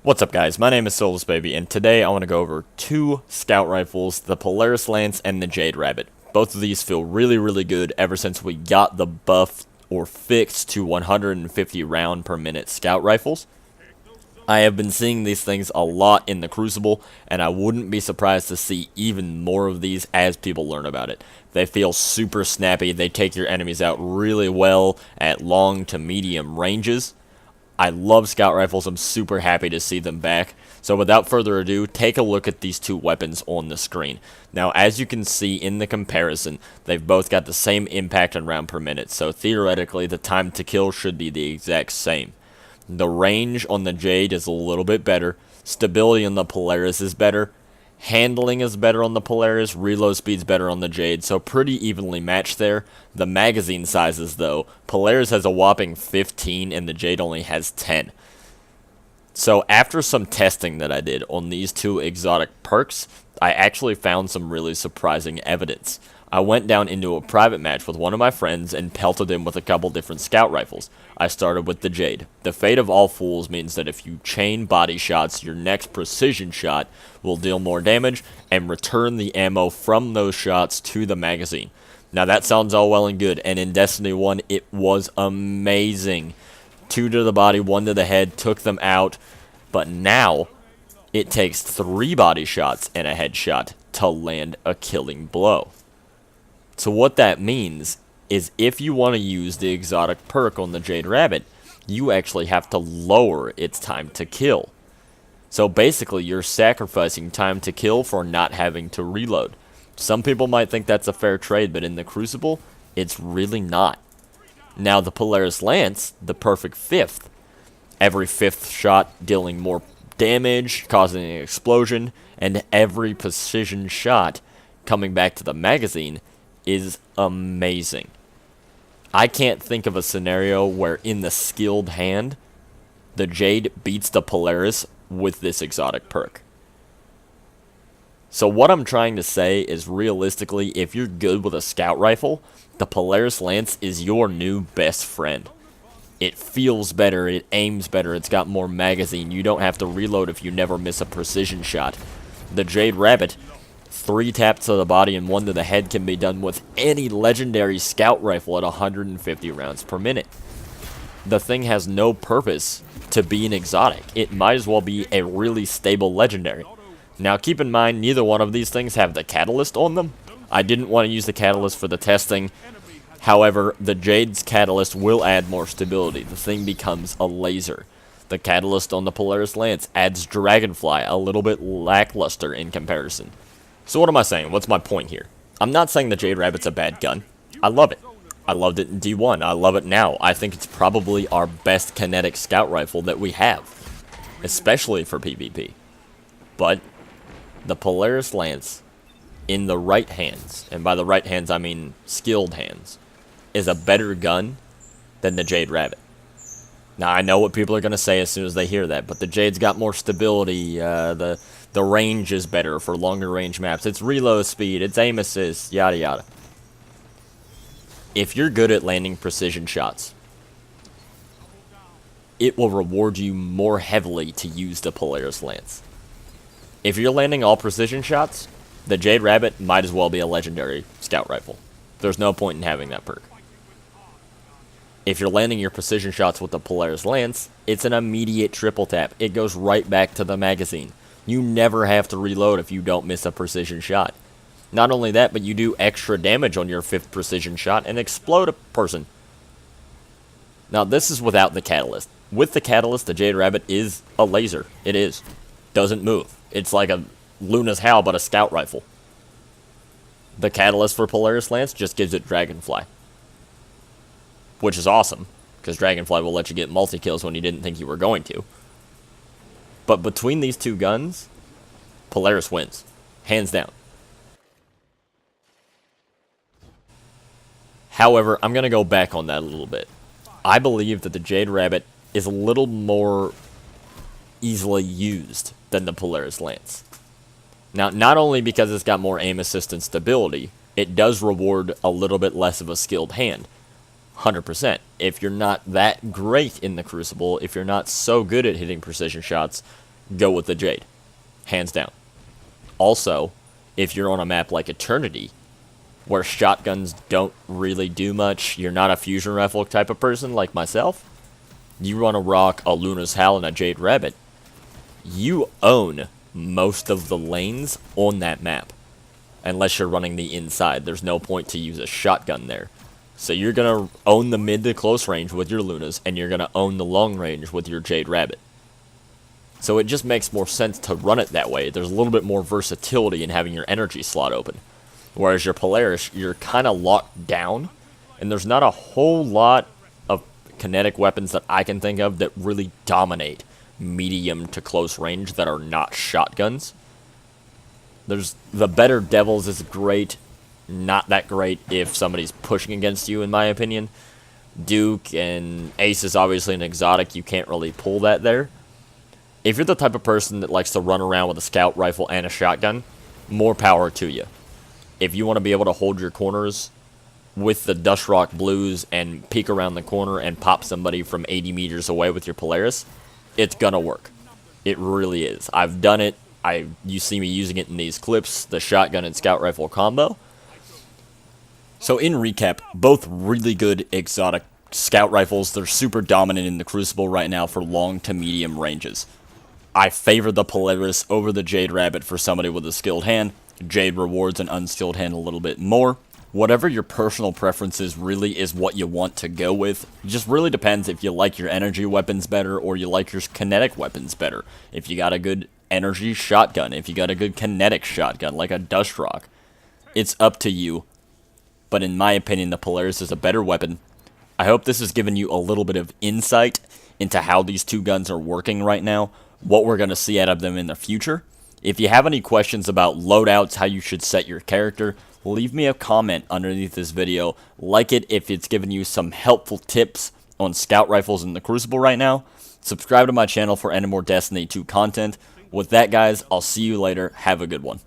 What's up, guys? My name is Soulless Baby, and today I want to go over two scout rifles, the Polaris Lance and the Jade Rabbit. Both of these feel really good ever since we got the buff or fixed to 150 round per minute scout rifles. I have been seeing these things a lot in the Crucible, and I wouldn't be surprised to see even more of these as people learn about it. They feel super snappy, they take your enemies out really well at long to medium ranges. I love scout rifles. I'm super happy to see them back. So without further ado, take a look at these two weapons on the screen. Now, as you can see in the comparison, they've both got the same impact on round per minute, so theoretically the time to kill should be the exact same. The range on the Jade is a little bit better. Stability on the Polaris is better. Handling is better on the Polaris, reload speed's better on the Jade, so pretty evenly matched there. The magazine sizes, though, Polaris has a whopping 15 and the Jade only has 10. So after some testing that I did on these two exotic perks, I actually found some really surprising evidence. I went down into a private match with one of my friends and pelted him with a couple different scout rifles. I started with the Jade. The fate of all fools means that if you chain body shots, your next precision shot will deal more damage and return the ammo from those shots to the magazine. Now that sounds all well and good, and in Destiny 1 it was amazing. 2 to the body, 1 to the head, took them out, but now it takes 3 body shots and a headshot to land a killing blow. So what that means is if you want to use the exotic perk on the Jade Rabbit, you actually have to lower its time to kill. So basically, you're sacrificing time to kill for not having to reload. Some people might think that's a fair trade, but in the Crucible, it's really not. Now, the Polaris Lance, the perfect fifth. Every fifth shot dealing more damage, causing an explosion, and every precision shot coming back to the magazine is amazing. I can't think of a scenario where in the skilled hand, the Jade beats the Polaris with this exotic perk. So what I'm trying to say is realistically, if you're good with a scout rifle, the Polaris Lance is your new best friend. It feels better, it aims better, it's got more magazine, you don't have to reload if you never miss a precision shot. The Jade Rabbit, 3 taps to the body and 1 to the head can be done with any legendary scout rifle at 150 rounds per minute. The thing has no purpose to be an exotic. It might as well be a really stable legendary. Now keep in mind, neither one of these things have the catalyst on them. I didn't want to use the catalyst for the testing. However, the Jade's catalyst will add more stability. The thing becomes a laser. The catalyst on the Polaris Lance adds Dragonfly, a little bit lackluster in comparison. So what am I saying? What's my point here? I'm not saying the Jade Rabbit's a bad gun. I love it. I loved it in D1. I love it now. I think it's probably our best kinetic scout rifle that we have, especially for PvP. But the Polaris Lance, in the right hands, and by the right hands I mean skilled hands, is a better gun than the Jade Rabbit. Now, I know what people are going to say as soon as they hear that, but the Jade's got more stability, the range is better for longer range maps, it's reload speed, it's aim assist, yada yada. If you're good at landing precision shots, it will reward you more heavily to use the Polaris Lance. If you're landing all precision shots, the Jade Rabbit might as well be a legendary scout rifle. There's no point in having that perk. If you're landing your precision shots with the Polaris Lance, it's an immediate triple tap. It goes right back to the magazine. You never have to reload if you don't miss a precision shot. Not only that, but you do extra damage on your 5th precision shot and explode a person. Now, this is without the catalyst. With the catalyst, the Jade Rabbit is a laser. It is. Doesn't move. It's like a Luna's Howl, but a scout rifle. The catalyst for Polaris Lance just gives it Dragonfly, which is awesome, because Dragonfly will let you get multi-kills when you didn't think you were going to. But between these two guns, Polaris wins. Hands down. However, I'm going to go back on that a little bit. I believe that the Jade Rabbit is a little more easily used than the Polaris Lance. Now, not only because it's got more aim assist and stability, it does reward a little bit less of a skilled hand. 100%. If you're not that great in the Crucible, if you're not so good at hitting precision shots, go with the Jade, hands down. Also, if you're on a map like Eternity, where shotguns don't really do much, you're not a fusion rifle type of person like myself, you want to rock a Luna's Howl and a Jade Rabbit, you own most of the lanes on that map. Unless you're running the inside, there's no point to use a shotgun there. So you're going to own the mid to close range with your Lunas, and you're going to own the long range with your Jade Rabbit. So it just makes more sense to run it that way. There's a little bit more versatility in having your energy slot open. Whereas your Polaris, you're kind of locked down, and there's not a whole lot of kinetic weapons that I can think of that really dominate medium to close range that are not shotguns. There's the better Devils is great, not that great if somebody's pushing against you, in my opinion. Duke and Ace is obviously an exotic, you can't really pull that there. If you're the type of person that likes to run around with a scout rifle and a shotgun, more power to you. If you want to be able to hold your corners with the Dust Rock Blues and peek around the corner and pop somebody from 80 meters away with your Polaris, it's gonna work. It really is. I've done it. You see me using it in these clips, the shotgun and scout rifle combo. So in recap, both really good exotic scout rifles. They're super dominant in the Crucible right now for long to medium ranges. I favor the Polaris over the Jade Rabbit for somebody with a skilled hand. Jade rewards an unskilled hand a little bit more. Whatever your personal preference is really is what you want to go with. It just really depends if you like your energy weapons better or you like your kinetic weapons better. If you got a good energy shotgun, if you got a good kinetic shotgun like a Dust Rock, it's up to you. But in my opinion, the Polaris is a better weapon. I hope this has given you a little bit of insight into how these two guns are working right now, what we're going to see out of them in the future. If you have any questions about loadouts, how you should set your character, leave me a comment underneath this video. Like it if it's given you some helpful tips on scout rifles in the Crucible right now. Subscribe to my channel for any more Destiny 2 content. With that, guys, I'll see you later. Have a good one.